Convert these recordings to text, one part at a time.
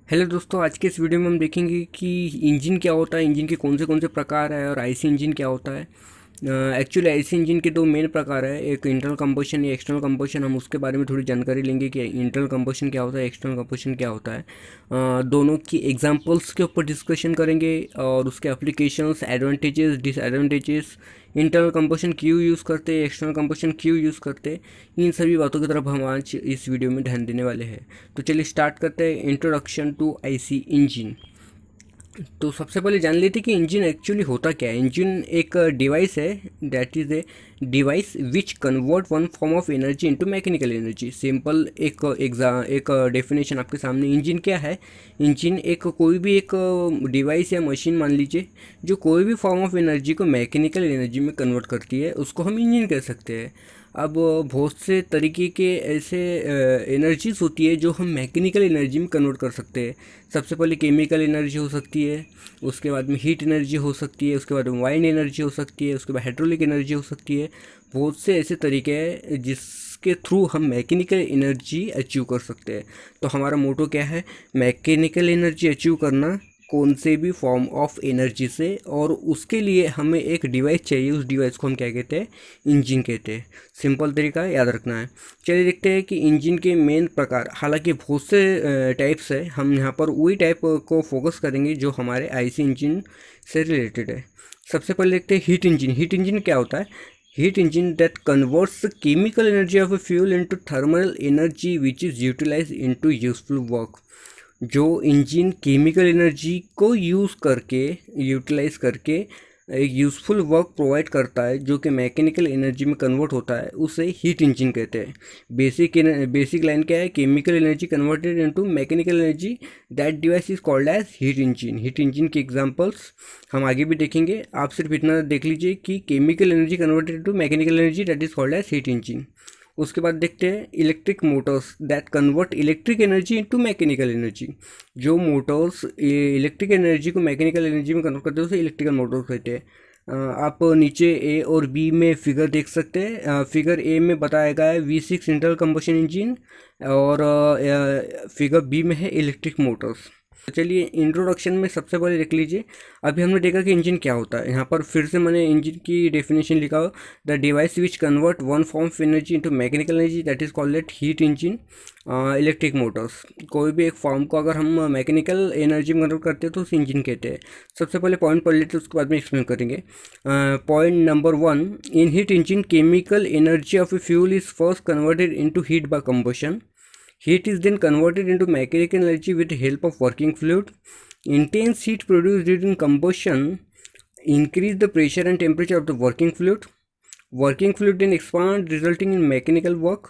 Hello दोस्तों, आज के इस वीडियो में हम देखेंगे कि इंजन क्या होता है, इंजन के कौन से प्रकार है और आईसी इंजन क्या होता है। एक्चुअली आईसी इंजन के दो मेन प्रकार है, एक इंटरनल कंबशन या एक्सटर्नल कंबशन। हम उसके बारे में थोड़ी जानकारी लेंगे कि इंटरनल कंबशन क्या होता है, एक्सटर्नल कंबशन क्या होता है। दोनों की एग्जांपल्स के ऊपर डिस्कशन करेंगे और उसके applications, advantages, disadvantages, internal combustion क्यों यूज़ करते हैं, एक्सटर्नल कंबशन क्यों यूज़ करते हैं, इन सभी बातों की तरफ हम आज इस वीडियो में ध्यान देने वाले हैं। तो चलिए स्टार्ट करते हैं। Introduction to IC engine. तो सबसे पहले जान लेते कि इंजन एक्चुअली होता क्या है। इंजन एक डिवाइस है, that is a device which convert one form of energy into mechanical energy. Simple एक डेफिनेशन आपके सामने। इंजन क्या है? इंजन एक कोई भी एक डिवाइस या मशीन मान लीजिए जो कोई भी फॉर्म ऑफ एनर्जी को मैकेनिकल एनर्जी में कन्वर्ट करती है, उसको हम इंजन कह सकते हैं। अब बहुत से तरीके के ऐसे एनर्जीज होती है जो हम मैकेनिकल एनर्जी में कन्वर्ट कर सकते हैं। सबसे पहले केमिकल एनर्जी हो सकती है, उसके बाद में हीट एनर्जी हो सकती है, उसके बाद में वाइंड एनर्जी हो सकती है, उसके बाद हाइड्रोलिक एनर्जी हो सकती है। बहुत से ऐसे तरीके हैं जिसके थ्रू हम मैकेनिकल एनर्जी अचीव कर सकते हैं। तो हमारा मोटो क्या है? मैकेनिकल एनर्जी अचीव करना कौन से भी फॉर्म ऑफ एनर्जी से, और उसके लिए हमें एक डिवाइस चाहिए। उस डिवाइस को हम क्या कहते हैं? इंजन कहते हैं। सिंपल तरीका याद रखना है। चलिए देखते हैं कि इंजन के मेन प्रकार। हालांकि बहुत से टाइप्स है, हम यहाँ पर वही टाइप को फोकस करेंगे जो हमारे आईसी इंजन से रिलेटेड है। सबसे पहले देखते हैं हीट इंजन। हीट इंजन क्या होता है? Heat engine that converts chemical energy of a fuel into thermal energy which is utilise into useful work. जो इंजन केमिकल एनर्जी को यूटिलाइज करके एक यूज़फुल वर्क प्रोवाइड करता है, जो कि मैकेनिकल एनर्जी में कन्वर्ट होता है, उसे हीट इंजन कहते हैं। बेसिक लाइन क्या है? Chemical energy converted into mechanical energy, that device is called as heat engine. Heat engine के एग्जांपल्स हम आगे भी देखेंगे। आप सिर्फ इतना देख लीजिए कि chemical energy converted into mechanical energy, that is called as heat engine. उसके बाद देखते हैं electric motors that convert electric energy into mechanical energy. जो मोटर्स इलेक्ट्रिक एनर्जी को मैकेनिकल एनर्जी में कन्वर्ट करते हैं उसे इलेक्ट्रिकल मोटर्स कहते हैं। आप नीचे ए और बी में फिगर देख सकते हैं। फिगर ए में बताया गया है V6 इंटरनल कंबशन इंजन, और फिगर बी में है इलेक्ट्रिक मोटर्स। तो चलिए इंट्रोडक्शन में सबसे पहले देख लीजिए। अभी हमने देखा कि इंजन क्या होता है। यहाँ पर फिर से मैंने इंजन की डेफिनेशन लिखा हो, the device which convert one form of energy into mechanical energy, that is called eight heat engine. Electric Motors, कोई भी एक फॉर्म को अगर हम मैकेनिकल एनर्जी में कन्वर्ट करते हैं तो उसे इंजन कहते हैं। सबसे पहले पॉइंट पढ़ लेते हैं, उसके बाद में एक्सप्लेन करेंगे। Point number 1, in heat engine chemical energy of a fuel is first converted into heat bye combustion. Heat is then converted into mechanical energy with the help of working fluid. Intense heat produced during combustion increase the pressure and temperature of the working fluid. Working fluid then expand, resulting in mechanical work.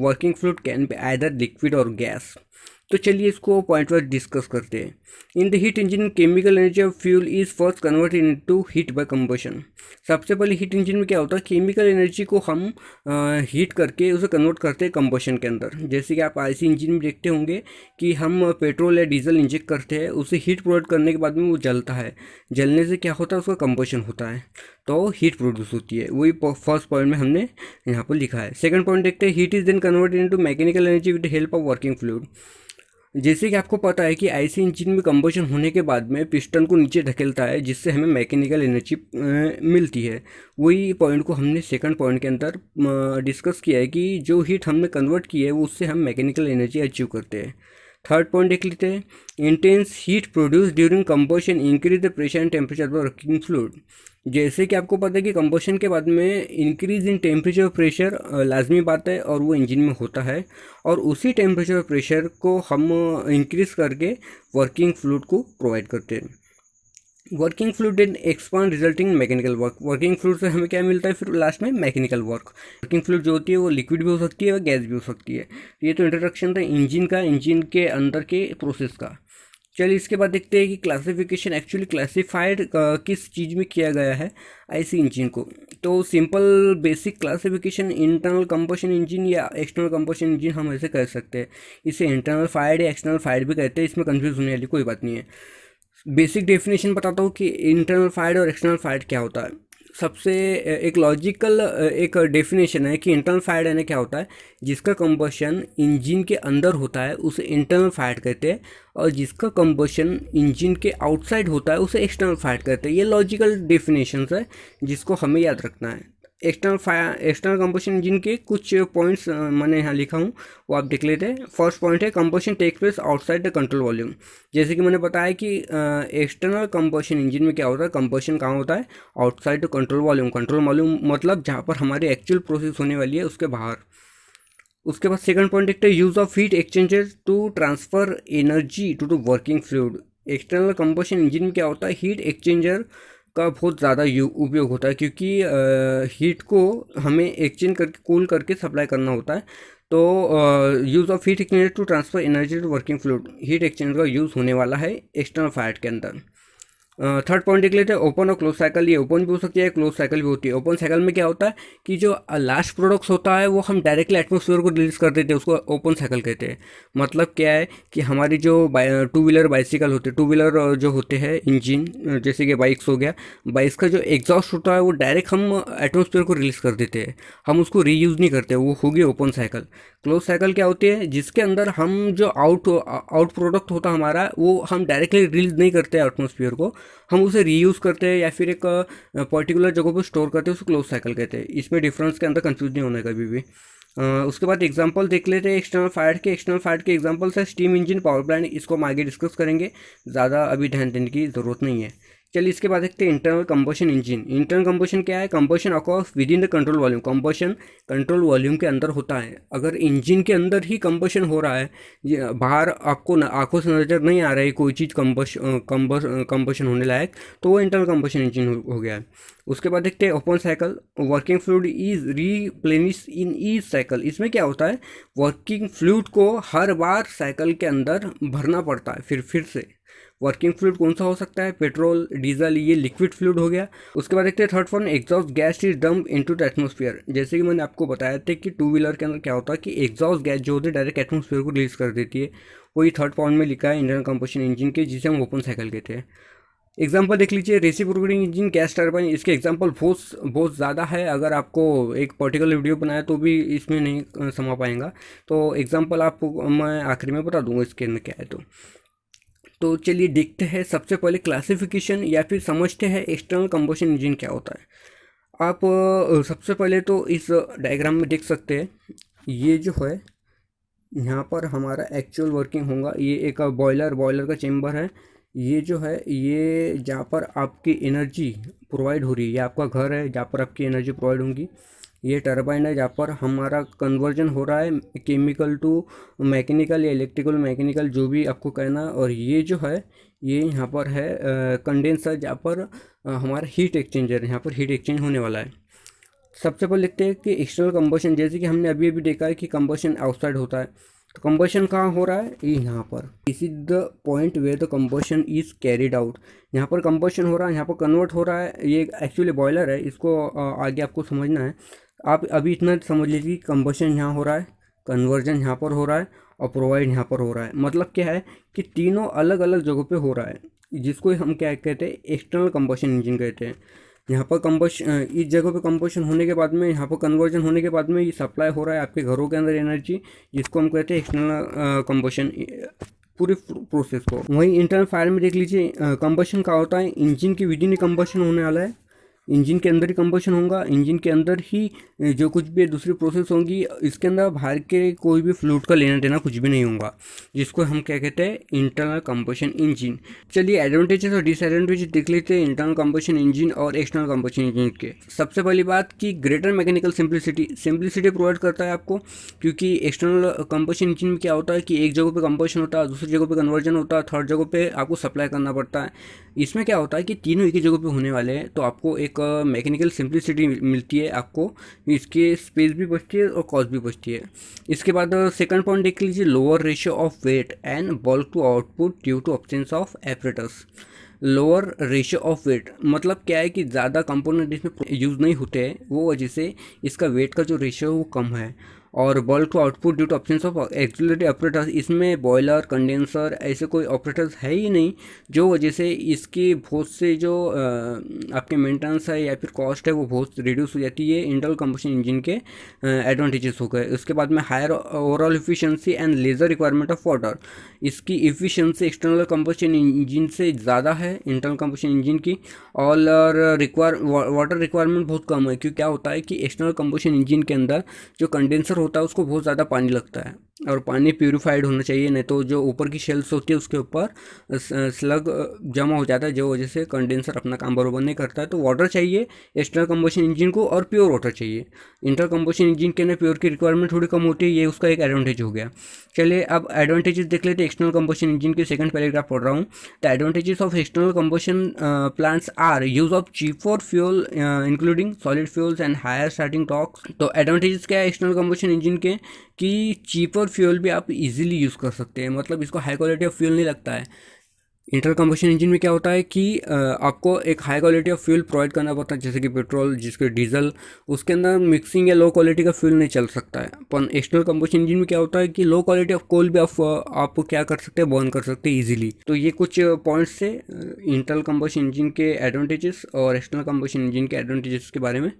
Working fluid can be either liquid or gas. तो चलिए इसको point wise discuss करते हैं। In the heat engine chemical energy of fuel is first converted into heat bye combustion. सबसे पहले heat engine में क्या होता है? केमिकल एनर्जी को हम हीट करके उसे कन्वर्ट करते हैं कंबशन के अंदर। जैसे कि आप आईसी इंजन में देखते होंगे कि हम पेट्रोल या डीजल इंजेक्ट करते हैं, उसे हीट प्रोवाइड करने के बाद में वो जलता है। जलने से क्या होता है? उसका कंबशन होता है, तो हीट प्रोड्यूस होती है। वही फर्स्ट पॉइंट में हमने यहाँ पर लिखा है। सेकंड पॉइंट देखते हैं, heat is then converted into mechanical energy with the help of working fluid. जैसे कि आपको पता है कि आईसी इंजन में कंबशन होने के बाद में पिस्टन को नीचे धकेलता है, जिससे हमें मैकेनिकल एनर्जी मिलती है। वही पॉइंट को हमने सेकंड पॉइंट के अंदर डिस्कस किया है कि जो हीट हमने कन्वर्ट की है वो उससे हम मैकेनिकल एनर्जी अचीव करते हैं। थर्ड पॉइंट देख लेते हैं, intense heat produce during combustion increase the pressure and temperature of the working fluid. जैसे कि आपको पता है कि कंबशन के बाद में इंक्रीज इन टेम्परेचर और प्रेशर लाजमी बात है, और वो इंजन में होता है, और उसी टेम्परेचर और प्रेशर को हम इंक्रीज करके वर्किंग फ्लूइड को प्रोवाइड करते हैं। Working fluid and expand resulting mechanical work. Working fluid से हमें क्या मिलता है? फिर लास्ट में मैकेनिकल वर्क। वर्किंग फ्लूइड जो होती है वो लिक्विड भी हो सकती है और गैस भी हो सकती है। ये तो इंट्रोडक्शन था इंजन का, इंजन के अंदर के प्रोसेस का। चलिए इसके बाद देखते हैं कि क्लासिफिकेशन एक्चुअली क्लासिफाइड किस चीज़ में किया गया है आईसी इंजन को। तो simple basic classification, internal combustion engine या एक्सटर्नल कंबशन इंजन हम ऐसे कह सकते हैं। इसे इंटरनल फायर्ड या एक्सटर्नल फायर्ड भी कहते हैं, इसमें कंफ्यूज होने वाली कोई बात नहीं है। बेसिक डेफिनेशन बताता हूँ कि इंटरनल फायर्ड और एक्सटर्नल फायर्ड क्या होता है। सबसे एक लॉजिकल एक डेफिनेशन है कि इंटरनल फायर यानी क्या होता है, जिसका कंबशन इंजन के अंदर होता है उसे इंटरनल फायर कहते हैं, और जिसका कंबशन इंजन के आउटसाइड होता है उसे एक्सटर्नल फायर कहते हैं। ये लॉजिकल डेफिनेशंस है जिसको हमें याद रखना है। एक्सटर्नल कंबशन इंजन के कुछ पॉइंट्स मैंने यहाँ लिखा हूँ, वो आप देख लेते हैं। फर्स्ट पॉइंट है combustion take place outside the control volume. जैसे कि मैंने बताया कि एक्सटर्नल कंबशन इंजन में क्या होता है, कंबशन कहाँ होता है, outside the control volume. Control volume मतलब जहाँ पर हमारी एक्चुअल प्रोसेस होने वाली है उसके बाहर। उसके बाद सेकंड पॉइंट देखते हैं, use of heat exchanger to transfer energy to the working fluid. External combustion engine में क्या होता है, हीट एक्सचेंजर का बहुत ज़्यादा उपयोग होता है, क्योंकि हीट को हमें एक्सचेंज करके कूल करके सप्लाई करना होता है। तो use of heat exchanger to transfer energy to working fluid, heat exchanger का यूज़ होने वाला है एक्सटर्नल फायर के अंदर। थर्ड पॉइंट देख लेते हैं, ओपन और क्लोज साइकिल। ये ओपन भी हो सकती है, क्लोज साइकिल भी होती है। ओपन साइकिल में क्या होता है कि जो लास्ट प्रोडक्ट्स होता है वो हम डायरेक्टली एटमोसफियर को रिलीज कर देते हैं, उसको ओपन साइकिल कहते हैं। मतलब क्या है कि हमारी जो टू व्हीलर बाइसिकल होते हैं, टू व्हीलर जो होते हैं इंजन, जैसे कि बाइक्स हो गया, बाइक्स का जो एग्जॉस्ट होता है वो डायरेक्ट हम एटमोसफियर को रिलीज कर देते हैं, हम उसको रीयूज़ नहीं करते, वो होगी ओपन साइकिल। क्लोज साइकिल क्या होती है, जिसके अंदर हम जो आउट प्रोडक्ट होता हमारा वो हम डायरेक्टली रिलीज नहीं करते एटमोसफियर को, हम उसे रीयूज़ करते हैं या फिर एक पर्टिकुलर जगह पर स्टोर करते हैं, उसको क्लोज साइकिल कहते हैं। इसमें डिफरेंस के अंदर कंफ्यूज नहीं होना है कभी भी। उसके बाद एग्जांपल देख लेते हैं एक्सटर्नल फायर के एग्जांपल्स है स्टीम इंजन, पावर प्लांट, इसको हम आगे डिस्कस करेंगे, ज़्यादा अभी ध्यान देने की ज़रूरत नहीं है। चलिए इसके बाद देखते हैं internal combustion engine. Internal combustion क्या है, combustion occurs with in the control volume. Combustion control volume के अंदर होता है। अगर इंजन के अंदर ही कंबशन हो रहा है, बाहर आपको आंखों से नज़र नहीं आ रहा है कोई चीज़ कंबशन होने लायक, तो वो इंटरनल कंबशन इंजन हो गया है। उसके बाद देखते हैं open cycle, working fluid is replenish in each cycle. इसमें क्या होता है, वर्किंग फ्लूइड को हर बार साइकिल के अंदर भरना पड़ता है फिर से। वर्किंग फ्लूइड कौन सा हो सकता है, पेट्रोल, डीजल, ये लिक्विड फ्लूइड हो गया। उसके बाद देखते हैं third point, exhaust gas is dump into the atmosphere. जैसे कि मैंने आपको बताया था कि टू व्हीलर के अंदर क्या होता है कि एग्जॉस्ट गैस जो होती है डायरेक्ट एटमोसफियर को रिलीज कर देती है, वही थर्ड पॉइंट में लिखा है इंटरनल कंबशन इंजन के, जिसे हम ओपन साइकिल कहते हैं। एग्जाम्पल देख लीजिए, रेसिप्रोकेटिंग इंजन, गैस टर्बाइन। इसके एग्जाम्पल बहुत ज़्यादा है, अगर आपको एक पर्टिकुलर वीडियो बनाया तो भी इसमें नहीं समा पाएंगा, तो एग्जाम्पल आपको मैं आखिरी में बता दूंगा इसके अंदर क्या है। तो चलिए देखते हैं सबसे पहले क्लासिफिकेशन या फिर समझते हैं एक्सटर्नल कंबशन इंजन क्या होता है। आप सबसे पहले तो इस डायग्राम में देख सकते हैं, ये जो है यहाँ पर हमारा एक्चुअल वर्किंग होगा। ये एक बॉयलर का चेम्बर है। ये जो है ये जहाँ पर आपकी एनर्जी प्रोवाइड हो रही है, ये आपका घर है जहाँ पर आपकी एनर्जी प्रोवाइड होगी। ये टरबाइन है जहाँ पर हमारा कन्वर्जन हो रहा है केमिकल टू मैकेनिकल या इलेक्ट्रिकल मैकेनिकल, जो भी आपको कहना है। और ये जो है ये यहाँ पर है कंडेंसर, जहाँ पर हमारा हीट एक्सचेंजर, यहाँ पर हीट एक्सचेंज होने वाला है। सबसे पहले देखते हैं कि एक्सटर्नल कंबशन, जैसे कि हमने अभी देखा है कि कंबशन आउटसाइड होता है, तो कंबशन कहाँ हो रहा है, ये यहाँ पर। This is the point where the combustion is carried out. यहाँ पर कंबशन हो रहा है, यहाँ पर कन्वर्ट हो रहा है। ये एक्चुअली बॉयलर है, इसको आगे आपको समझना है। आप अभी इतना समझ लीजिए कि कंबशन यहाँ हो रहा है, कन्वर्जन यहाँ पर हो रहा है और प्रोवाइड यहाँ पर हो रहा है। मतलब क्या है कि तीनों अलग अलग जगहों पे हो रहा है, जिसको हम क्या कहते हैं, एक्सटर्नल कंबशन इंजन कहते हैं। यहाँ पर कंबशन, इस जगह पे कंबशन होने के बाद में, यहाँ पर कन्वर्जन होने के बाद में ये सप्लाई हो रहा है आपके घरों के अंदर एनर्जी, जिसको हम कहते हैं एक्सटर्नल कंबशन पूरी प्रोसेस को। वहीं इंटरनल फायर में देख लीजिए, कंबशन का होता है इंजन के विद इन कंबशन होने वाला है, इंजन के अंदर ही कंबशन होगा, इंजन के अंदर ही जो कुछ भी दूसरी प्रोसेस होंगी, इसके अंदर बाहर के कोई भी फ्लूइड का लेना देना कुछ भी नहीं होगा, जिसको हम क्या कहते हैं, इंटरनल कंबशन इंजन। चलिए एडवांटेजेस और डिसएडवांटेजेस देख लेते हैं इंटरनल कंबशन इंजन और एक्सटर्नल कंबशन इंजन के। सबसे पहली बात कि ग्रेटर मैकेनिकल सिंप्लिसिटी प्रोवाइड करता है आपको, क्योंकि एक्सटर्नल कंबशन इंजन में क्या होता है कि एक जगह पे कंबशन होता है, दूसरी जगह पे कन्वर्जन होता है, थर्ड जगह पे आपको सप्लाई करना पड़ता है। इसमें क्या होता है कि तीनों एक ही जगह पे होने वाले हैं, तो आपको एक मैकेनिकल सिंप्लिसिटी मिलती है, आपको इसके स्पेस भी बचती है और कॉस्ट भी बचती है। इसके बाद सेकंड पॉइंट देख लीजिए, lower ratio of weight and bulk to output due to absence of apparatus. Lower ratio of weight मतलब क्या है कि ज़्यादा कंपोनेंट इसमें यूज़ नहीं होते हैं, वो वजह से इसका वेट का जो रेशियो है वो कम है। और bulk to output due to options of auxiliary operators. इसमें बॉयलर, कंडेंसर ऐसे कोई ऑपरेटर्स है ही नहीं, जो वजह से इसकी बहुत से जो आपके मेंटेनेंस है या फिर कॉस्ट है वो बहुत रिड्यूस हो जाती है। इंटरनल कंबशन इंजन के एडवांटेजेस हो गए। उसके बाद में higher overall efficiency and lesser requirement of water. इसकी इफिशिएंसी एक्सटर्नल कंबशन इंजन से ज़्यादा है इंटरनल कंबशन इंजन की, और वाटर रिक्वायरमेंट बहुत कम है। क्योंकि क्या होता है कि एक्सटर्नल कंबशन इंजन के अंदर जो कंडेंसर होता है उसको बहुत ज़्यादा पानी लगता है, और पानी प्यूरिफाइड होना चाहिए, नहीं तो जो ऊपर की शेल्स होती है उसके ऊपर स्लग जमा हो जाता है, जो वजह से कंडेंसर अपना काम बराबर नहीं करता है। तो वाटर चाहिए एक्सटर्नल कंबशन इंजन को, और प्योर वाटर चाहिए। इंटरनल कंबशन इंजन के अंदर प्योर की रिक्वायरमेंट थोड़ी कम होती है, ये उसका एक एडवांटेज हो गया। चलिए अब एडवांटेजेस देख लेते हैं एक्सटर्नल कंबशन इंजन के। सेकंड पैराग्राफ पढ़ रहा हूँ। The advantages of external combustion plants are use of cheaper fuel including solid fuels and higher starting torque. तो एडवांटेजेस क्या है एक्सटर्नल कंबशन इंजन के, कि चीपर फ्यूल भी आप इजीली यूज़ कर सकते हैं, मतलब इसको हाई क्वालिटी ऑफ फ्यूल नहीं लगता है। इंटरनल कंबशन इंजन में क्या होता है कि आपको एक high quality of fuel provide करना पड़ता है, जैसे कि पेट्रोल, जिसके डीजल, उसके अंदर मिक्सिंग या लो क्वालिटी का फ्यूल नहीं चल सकता है। पर एक्सटर्नल कंबशन इंजन में क्या होता है कि लो क्वालिटी ऑफ कोल भी आप क्या कर सकते हैं, बर्न कर सकते हैं ईजिली। तो ये कुछ पॉइंट्स थे इंटरनल कंबशन इंजन के एडवांटेजेस और एक्सटर्नल कंबशन इंजन के एडवांटेजेस के बारे में।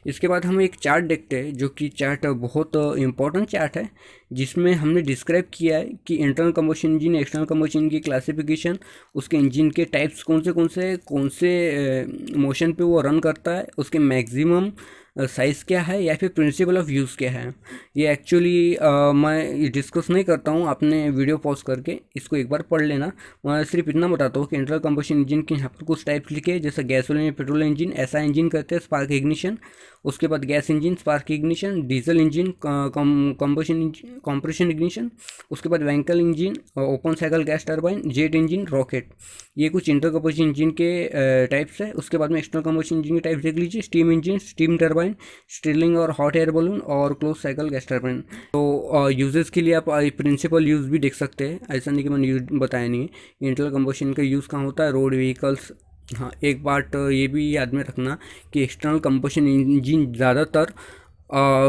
इसके बाद हम एक चार्ट देखते हैं, जो कि चार्ट बहुत इंपॉर्टेंट चार्ट है, जिसमें हमने डिस्क्राइब किया है कि internal combustion engine, external combustion engine की क्लासिफिकेशन, उसके इंजन के टाइप्स कौन से मोशन पे वो रन करता है, उसके मैक्सिमम साइज़ क्या है, या फिर प्रिंसिपल ऑफ यूज़ क्या है। ये एक्चुअली मैं डिस्कस नहीं करता हूँ, आपने वीडियो पॉज करके इसको एक बार पढ़ लेना। मैं सिर्फ इतना बताता हूँ कि इंटरनल कंबशन इंजन के यहाँ पर कुछ टाइप्स लिखे, जैसे गैसोलीन, पेट्रोल इंजन, ऐसा इंजन करते हैं, स्पार्क इग्निशन। उसके बाद gas engine, spark ignition, diesel engine, combustion engine, compression ignition. उसके बाद vehicle engine, open cycle gas turbine, jet engine, rocket. ये कुछ इंटरनल कंबशन इंजन के टाइप्स है। उसके बाद में एक्सटर्नल कंबशन इंजन के टाइप्स देख लीजिए। Steam engine, steam turbine, sterling और हॉट एयर बलून, और क्लोज साइकिल गैस टर्बाइन। तो यूजेस के लिए आप प्रिंसिपल यूज़ भी देख सकते हैं, ऐसा नहीं कि मैंने यूज बताया नहीं है। इंटरनल कंबशन का यूज़ कहाँ होता है, रोड व्हीकल्स। हाँ, एक बात ये भी याद में रखना कि एक्सटर्नल कंबशन इंजन ज़्यादातर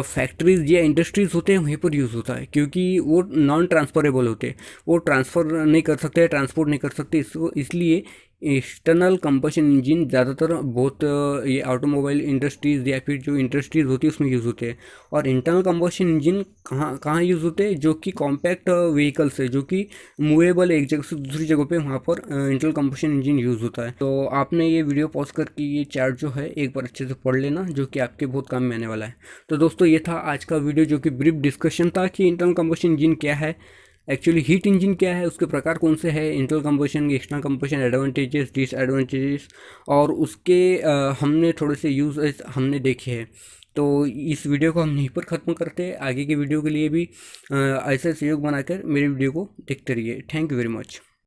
फैक्ट्रीज या इंडस्ट्रीज़ होते हैं वहीं पर यूज़ होता है, क्योंकि वो नॉन ट्रांसफरेबल होते हैं, वो ट्रांसफ़र नहीं कर सकते, ट्रांसपोर्ट नहीं कर सकते, इसको इसलिए एक्सटर्नल कंबशन इंजन ज़्यादातर बहुत ये ऑटोमोबाइल इंडस्ट्रीज़ या फिर जो इंडस्ट्रीज़ होती है उसमें यूज़ होते हैं। और इंटरनल कंबशन इंजन कहाँ यूज़ होते हैं, जो कि कॉम्पैक्ट व्हीकल्स है, जो कि मूवेबल एक जगह से दूसरी जगह पे, वहाँ पर इंटरनल कंबशन इंजन यूज़ होता है। तो आपने ये वीडियो पॉज करके ये चार्ट जो है एक बार अच्छे से पढ़ लेना, जो कि आपके बहुत काम में आने वाला है। तो दोस्तों ये था आज का वीडियो, जो कि ब्रीफ डिस्कशन था कि इंटरनल कंबशन इंजन क्या है, एक्चुअली हीट इंजन क्या है, उसके प्रकार कौन से हैं, internal combustion, external combustion, advantages, disadvantages, और उसके हमने थोड़े से यूज हमने देखे हैं। तो इस वीडियो को हम यहीं पर ख़त्म करते हैं। आगे के वीडियो के लिए भी ऐसा सहयोग बनाकर मेरे वीडियो को देखते रहिए। Thank you very much.